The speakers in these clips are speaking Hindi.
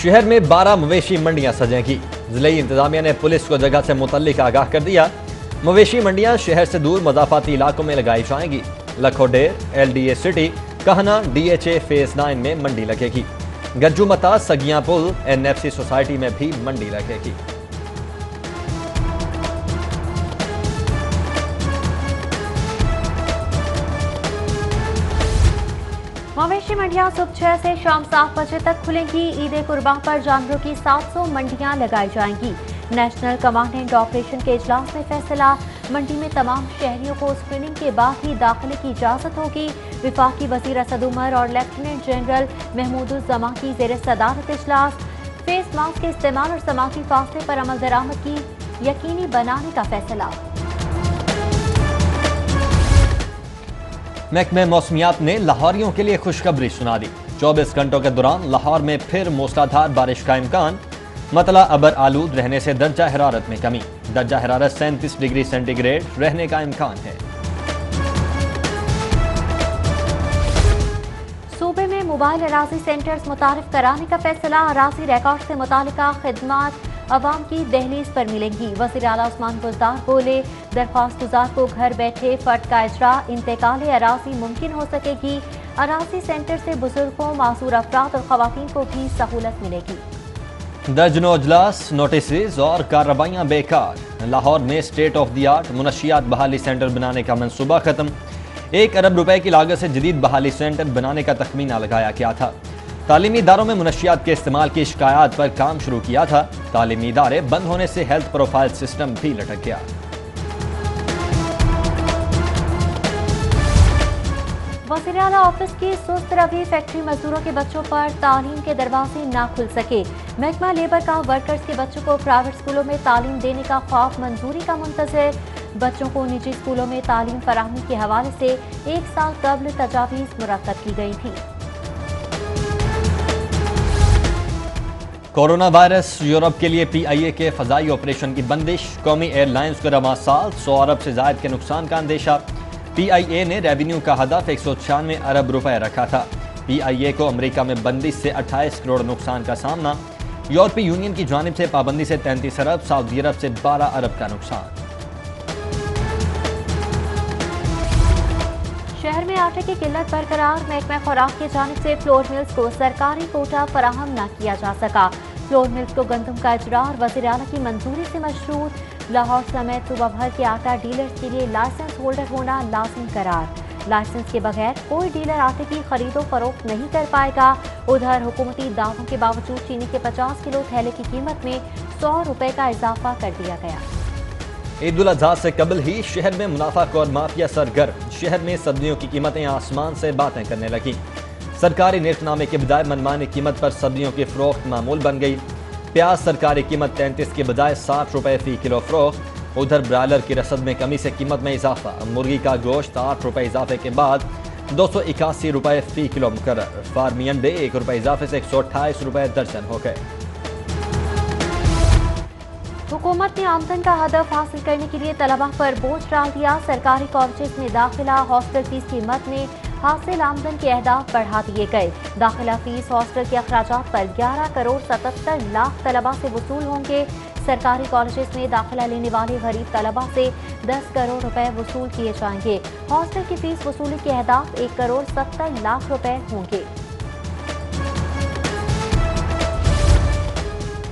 शहर में 12 मवेशी मंडियां सजेंगी। जिले इंतजामिया ने पुलिस को जगह से मुतल्लिक आगाह कर दिया। मवेशी मंडियां शहर से दूर मजाफाती इलाकों में लगाई जाएंगी। लखोडेर, LDA सिटी, कहना DHA फेज 9 में मंडी लगेगी। गज्जू मता, सगिया पुल, NFC सोसाइटी में भी मंडी लगेगी। मवेशी मंडियां सुबह 6 से शाम 7 बजे तक खुलेंगी। ईद कुर्बान पर जानवरों की 700 मंडियां लगाई जाएंगी। नेशनल कमांड एंड ऑपरेशन के इजलास में फैसला, मंडी में तमाम शहरियों को स्क्रीनिंग के बाद ही दाखिले की इजाजत होगी। विफाकी वजीर असद उमर और लेफ्टिनेंट जनरल महमूदुज़्ज़मा की ज़ेर सदारत इजलास। फेस मास्क के इस्तेमाल और समाजी फासले पर अमल दरामद की यकीनी बनाने का फैसला। महकमे मौसमियात ने लाहौरियों के लिए खुशखबरी सुना दी। 24 घंटों के दौरान लाहौर में फिर मूसलाधार बारिश का इम्कान। मतला अबर आलूद रहने से दर्जा हरारत में कमी। दर्जा हरारत 37 डिग्री सेंटीग्रेड रहने का इम्कान है। सूबे में मोबाइल अराजी सेंटर्स मुतारिफ कराने का फैसला। अराजी रिकॉर्ड से मुतालिका खिदमात अवाम की दहलीज पर मिलेंगी। वज़ीर आला उस्मान बुज़दार बोले, दरख्वास्त गुजार को घर बैठे फर्द का इजरा इंतकाल अराजी मुमकिन हो सकेगी। अराजी सेंटर से बुजुर्गों, मासूर अफराद और खवातीन को भी सहूलत मिलेगी। दर्जनों अजलास, नोटिस और कार्रवाइयां बेकार। लाहौर में स्टेट ऑफ द आर्ट मुनशियात बहाली सेंटर बनाने का मंसूबा खत्म। 1 अरब रुपए की लागत से जदीद बहाली सेंटर बनाने का तखमीना लगाया गया था। तालीमी इदारों में मुनशियात के इस्तेमाल की शिकायत पर काम शुरू किया था। तालीमी इदारे बंद होने से हेल्थ प्रोफाइल सिस्टम भी लटक गया। वज़ीर आला ऑफिस की सुस्त रवि, फैक्ट्री मजदूरों के बच्चों पर तालीम के दरवाजे ना खुल सके। महकमा लेबर का वर्कर्स के बच्चों को प्राइवेट स्कूलों में तालीम देने का ख्वाब मंजूरी का मुंतज़िर। बच्चों को निजी स्कूलों में तालीम फराहमी के हवाले से 1 साल कबल तजावीज़ मुरतब की गई थी। कोरोना वायरस, यूरोप के लिए PIA के फजाई ऑपरेशन की बंदिश। कौमी एयरलाइंस को रवा साल 100 अरब से जायद के नुकसान का अंदेशा। PIA ने रेवेन्यू का हदफ 196 अरब रुपए रखा था। PIA को अमेरिका में बंदिश से 28 करोड़ नुकसान का सामना। यूरोपीय यूनियन की जानिब से पाबंदी से 33 अरब, सऊदी अरब से 12 अरब का नुकसान। शहर में आटे की किल्लत बरकरार। महकमा खुराक की जानिब से फ्लोर मिल्स को सरकारी कोटा फराहम न किया जा सका। फ्लोर मिल्स को गंदम का इजरा और वज़ीर आला की मंजूरी से मशरूत। लाहौर समेत सूबा भर के आटा डीलर्स के लिए लाइसेंस होल्डर होना लाजिम करार। लाइसेंस के बगैर कोई डीलर आटे की खरीदो फरोख्त नहीं कर पाएगा। उधर हुकूमती दावों के बावजूद चीनी के 50 किलो थैले की कीमत में 100 रुपए का इजाफा कर दिया गया। ईद उल अजहा से कबल ही शहर में मुनाफाखोर माफिया सरगर्म। शहर में सब्जियों की कीमतें आसमान से बातें करने लगी। सरकारी नेतनामे के बजाय मनमानी कीमत पर सब्जियों की फरोख्त मामूल बन गई। प्याज सरकारी कीमत 33 के बजाय 60 रुपए फी किलो फरोख्त। उधर ब्रायलर की रसद में कमी से कीमत में इजाफा। मुर्गी का गोश्त 8 रुपए इजाफे के बाद 281 रुपए फी किलो मुकर्रर। फार्मी अंडे 1 रुपए इजाफे से 128 रुपए दर्जन हो गए। हुकूमत ने आमदन का हदफ हासिल करने के लिए तलबा पर बोझ डाल दिया। सरकारी कॉलेज में दाखिला, हॉस्टल फीस की मद में हासिल आमदन के अहदाफ बढ़ा दिए गए। दाखिला फीस, हॉस्टल के अखराजात पर 11 करोड़ 77 लाख तलबा से वसूल होंगे। सरकारी कॉलेज में दाखिला लेने वाले गरीब तलबा से 10 करोड़ रुपए वसूल किए जाएंगे। हॉस्टल की फीस वसूली के अहदाफ 1 करोड़ 70 लाख रुपए होंगे।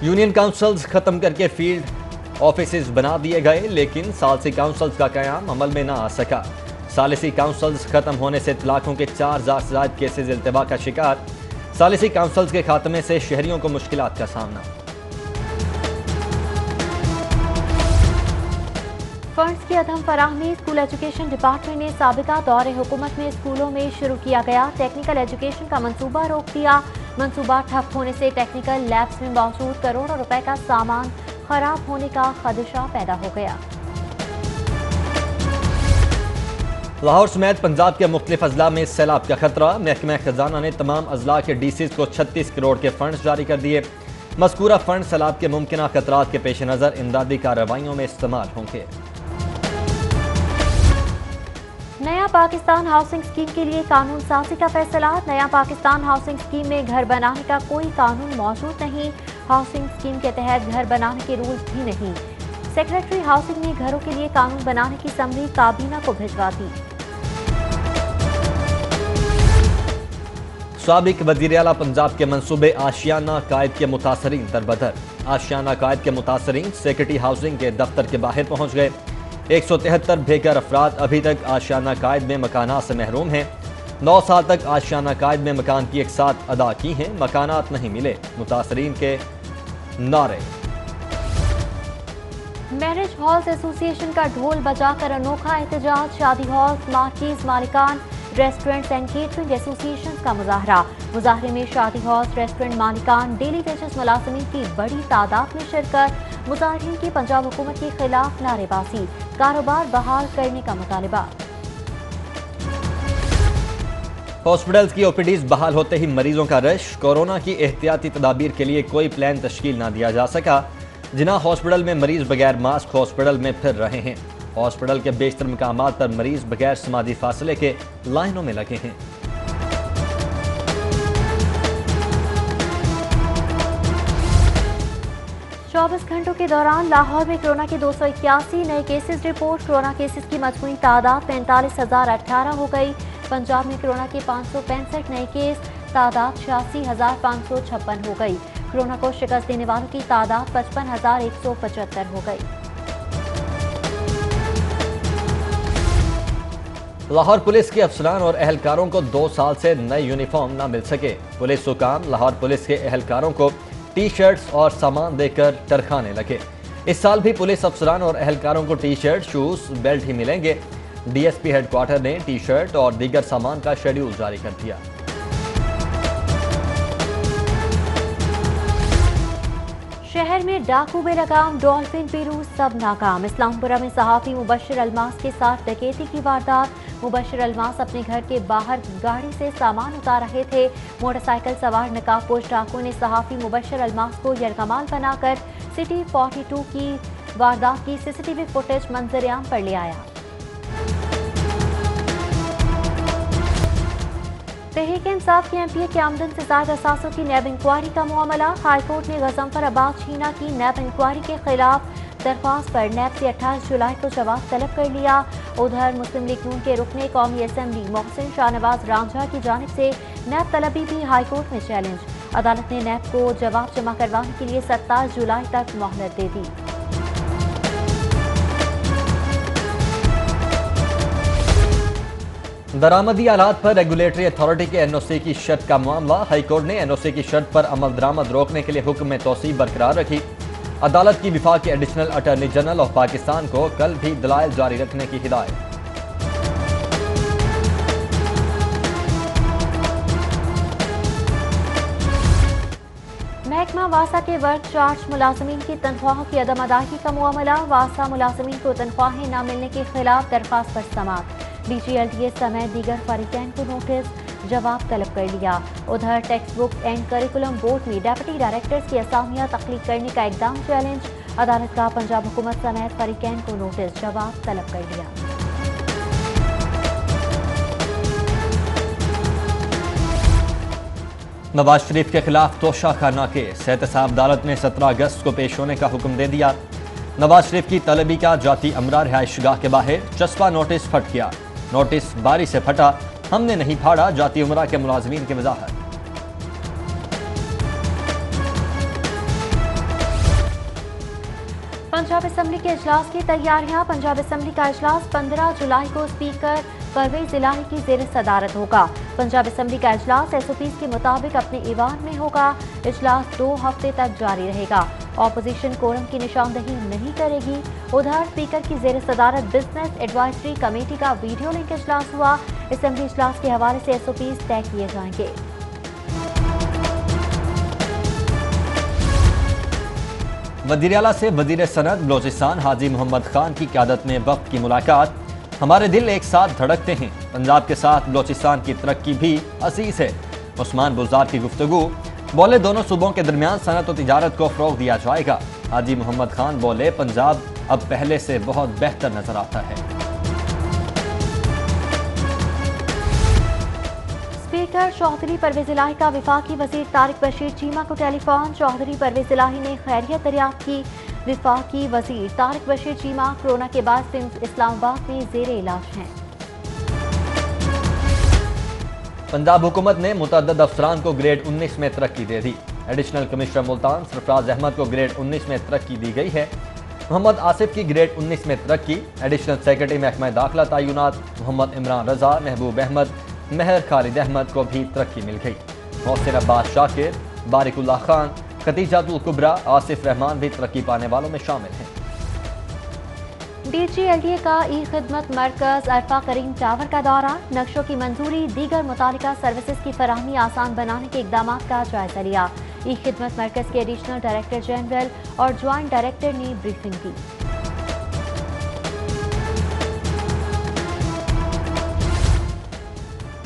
यूनियन काउंसिल्स खत्म करके फील्ड ऑफिसेज बना दिए गए, लेकिन सालसी काउंसिल्स का कयाम अमल में ना आ सका। सालिसी काउंसिल्स खत्म होने से इतलाकों के 4000 से ज्यादा केसेज इल्तिबा का शिकार। सालिसी काउंसिल्स के खात्मे से शहरियों को मुश्किलात का सामना। फंड्स की अदम फराहमी। स्कूल एजुकेशन डिपार्टमेंट ने साबिका दौरे हुकूमत में स्कूलों में शुरू किया गया टेक्निकल एजुकेशन का मंसूबा रोक दिया। मंसूबा ठप होने से टेक्निकल लैब्स में मौजूद करोड़ों रुपए का सामान खराब होने का खदशा पैदा हो गया। लाहौर समेत पंजाब के मुख्तलिफ अजला में सैलाब का खतरा। महकमा खजाना ने तमाम अजला के DCs को 36 करोड़ के फंड जारी कर दिए। मज़कूरा फंड सैलाब के मुमकिन खतरात के पेश नज़र इमदादी कार्रवाइयों में इस्तेमाल होंगे। नया पाकिस्तान हाउसिंग स्कीम के लिए कानून साजी का फैसला। नया पाकिस्तान हाउसिंग स्कीम में घर बनाने का कोई कानून मौजूद नहीं। हाउसिंग स्कीम के तहत घर बनाने के रूल्स भी नहीं। सेक्रेटरी हाउसिंग ने घरों के लिए कानून बनाने की समरी काबीना को भिजवा दी। साबिक वज़ीर आला पंजाब के मंसूबे आशियाना कायद के मुतासरीन दरबदर। आशियाना कायद के मुतासरीन सेक्रेटरी हाउसिंग के दफ्तर के बाहर पहुंच गए। 173 बेघर अफराद अभी तक आशियाना कायद में मकानात से महरूम हैं। 9 साल तक आशियाना कायद में मकान की एक साथ अदा की हैं, मकानात नहीं मिले। मुतासरीन के नारे। मैरिज हॉल्स एसोसिएशन का ढोल बजाकर अनोखा एहतजाज। शादी हॉल, मार्कीज मालिकान, रेस्टोरेंट्स एंड केटरिंग एसोसिएशन का मुजाहरा। मुजाहरे में शादी हॉल्स, रेस्टोरेंट मालिकान, डेली वेजेस मुलाजमीन की बड़ी तादाद में शिरकत। मुजाहिरीन की पंजाब हुकूमत के खिलाफ नारेबाजी। कारोबार बहाल करने का मुतालबा। हॉस्पिटल्स की ओपीडीज बहाल होते ही मरीजों का रश। कोरोना की एहतियाती तदाबीर के लिए कोई प्लान तश्कील ना दिया जा सका। जिना हॉस्पिटल में मरीज बगैर मास्क हॉस्पिटल में फिर रहे हैं। हॉस्पिटल के बेशतर मकामात पर मरीज बगैर समाजी फासले के लाइनों में लगे हैं। चौबीस घंटों के दौरान लाहौर में कोरोना के 281 नए केसेस रिपोर्ट। कोरोना केसेस की मजमूई तादाद 45,018 हो गई। पंजाब में कोरोना के 565 नए केस, तादाद 86,556 हो गई। कोरोना को शिकस्त देने वालों की तादाद 55,175 हो गई। लाहौर पुलिस के अफसरान और एहलकारों को 2 साल से नए यूनिफॉर्म न मिल सके। पुलिस हुकाम लाहौर पुलिस के एहलकारों को टी शर्ट्स और सामान देकर टरखाने लगे। इस साल भी पुलिस अफसरान और एहलकारों को टी शर्ट, शूज, बेल्ट ही मिलेंगे। डीएसपी हेडक्वार्टर ने टी शर्ट और दीगर सामान का शेड्यूल जारी कर दिया। शहर में डाकू बेलगाम, डॉल्फिन पीरू सब नाकाम। इस्लामपुरा में सहाफी मुबश्शिर अल्मास के साथ डकैती की वारदात। मुबश्शिर अल्मास अपने घर के बाहर गाड़ी से सामान उतार रहे थे। मोटरसाइकिल सवार नकाबपोश डाकुओं ने सहाफी मुबश्शिर अल्मास को यरगमाल बनाकर सिटी 42 की वारदात की सीसीटीवी फुटेज मंजर-ए-आम पर ले आया। तहरीक इंसाफ की एमपीए के आमदन से ज्यादा असासों की नैब इंक्वायरी का मामला। हाईकोर्ट ने गजनफर अब्बास छीना की नैब इंक्वायरी के खिलाफ दरख्वास्त पर नैब से 28 जुलाई को जवाब तलब कर लिया। उधर मुस्लिम लीग नून के रुकने कौमी असम्बली मोहसिन शाहनवाज रांझा की जानिब से नैब तलबी भी हाईकोर्ट में चैलेंज। अदालत ने नैब को जवाब जमा करवाने के लिए 27 जुलाई तक मोहलत दे दी। दरामदी आलात पर रेगुलेटरी अथॉरिटी के एनओसी की शर्त का मामला। हाईकोर्ट ने एनओसी की शर्त पर अमल दरामद रोकने के लिए हुक्म में तोसी बरकरार रखी। अदालत की विफाकी additional attorney general of Pakistan को कल भी दलाइल जारी रखने की हिदायत। महकमा वासा के वर्क चार्ज मुलाजमीन की तनख्वाहों की अदम अदायगी का मामला। वासा मुलाजमीन को तनख्वाहें न मिलने के खिलाफ दरख्वास्त पर समाअत। डीजीएलटीए समेत दीगर फरीकैन को नोटिस, जवाब तलब कर लिया। उधर text book and curriculum board में डेप्यूटी डायरेक्टर्स की असामियां तख्लीक करने का इकदाम चैलेंज। अदालत का पंजाब हुकूमत समेत फरीकैन को नोटिस, जवाब तलब कर लिया। नवाज शरीफ के खिलाफ तोशाखाना केस। एहतसाब अदालत ने 17 अगस्त को पेश होने का हुक्म दे दिया। नवाज शरीफ की तलबी का जाती अमरा रिहाइशगाह के बाहर चस्पा नोटिस फट गया। नोटिस बारी से फटा, हमने नहीं फाड़ा, जाती उमरा के मुलाजमीन की वजाहत। पंजाब असम्बली के इजलास की तैयारियां। पंजाब असम्बली का इजलास 15 जुलाई को स्पीकर परवेज इलाही की जेर सदारत होगा। पंजाब असम्बली का इजलास एसओपीज के मुताबिक अपने ईवान में होगा। इजलास 2 हफ्ते तक जारी रहेगा। ऑपोजिशन कोरम की निशानदही नहीं करेगी। उधर स्पीकर की जेर सदारत बिजनेस एडवाइजरी कमेटी का वीडियो लिंक इजलास हुआ। असम्बली इजलास के हवाले से एसओपीज तय किए जाएंगे। वज़ीर आला से वज़ीर सनअत बलोचिस्तान हाजी मोहम्मद खान की क़यादत में वफ़द की मुलाकात। हमारे दिल एक साथ धड़कते हैं। पंजाब के साथ बलोचिस्तान की तरक्की भी असीस है। उस्मान बुज़दार की गुफ्तगू। बोले दोनों सूबों के दरमियान सनअत और तिजारत को फ़रोग़ दिया जाएगा। हाजी मोहम्मद खान बोले पंजाब अब पहले से बहुत बेहतर नजर आता है। स्पीकर चौधरी परवेज इलाही का वफाकी वजीर तारिक बशीर चीमा को टेलीफोन। चौधरी परवेज इलाही ने खैरियत दरियाफ्त की। वफाकी वजीर तारिक बशीर चीमा कोरोना के बाद इस्लामाबाद में जेरे इलाज हैं। पंजाब हुकूमत ने मुतअद्दिद अफसरान को ग्रेड 19 में तरक्की दे दी। एडिशनल कमिश्नर मुल्तान सरफराज अहमद को ग्रेड 19 में तरक्की दी गई है। मोहम्मद आसिफ की ग्रेड 19 में तरक्की। एडिशनल सेक्रेटरी महकमा दाखिला तय्युनात मोहम्मद इमरान रजा, महबूब अहमद, महर खालिद अहमद को भी तरक्की मिल गई। मोहसिन अब्बास शाकिर, बारिकुल्लाह खान, खतीजातुल कुबरा, आसिफ रहमान भी तरक्की पाने वालों में शामिल हैं। DGLDA का ई खिदमत मरकज अरफा करीम टावर का दौरा। नक्शों की मंजूरी, दीगर मुतालिका सर्विसेज की फराहमी आसान बनाने के इकदाम का जायजा लिया। ई खिदमत मरकज के एडिशनल डायरेक्टर जनरल और ज्वाइंट डायरेक्टर ने ब्रीफिंग की।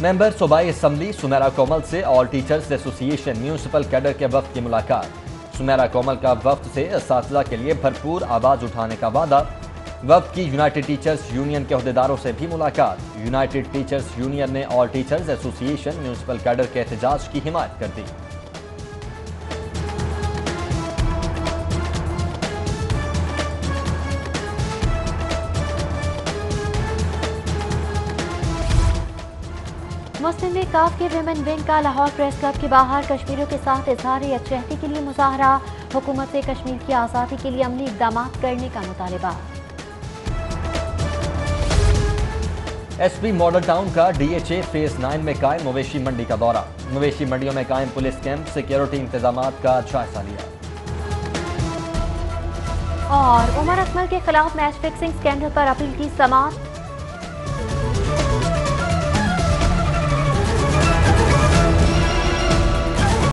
मेंबर सूबाई असम्बली सुमेरा कोमल से all teachers association municipal cadre के वफ्द की मुलाकात। सुमेरा कोमल का वफ्द से असातिज़ा के लिए भरपूर आवाज़ उठाने का वादा। वफ्द की यूनाइटेड टीचर्स यूनियन के अहदेदारों से भी मुलाकात। यूनाइटेड टीचर्स यूनियन ने all teachers association municipal cadre के एहतजाज की हिमायत कर दी। मुस्लिम लीग काफ के विमेन विंग का लाहौर प्रेस क्लब के बाहर कश्मीरियों के साथ इजहार यकजहती के लिए मुजाहरा। हुकूमत से कश्मीर की आज़ादी के लिए अमली इक़दाम करने का मुतालबा। SP मॉडल टाउन का DHA फेज 9 में कायम मवेशी मंडी का दौरा। मवेशी मंडियों में कायम पुलिस कैंप, सिक्योरिटी इंतजामात का जायजा लिया। और उमर अकमल के खिलाफ मैच फिक्सिंग स्कैंडल पर अपील की समाअत।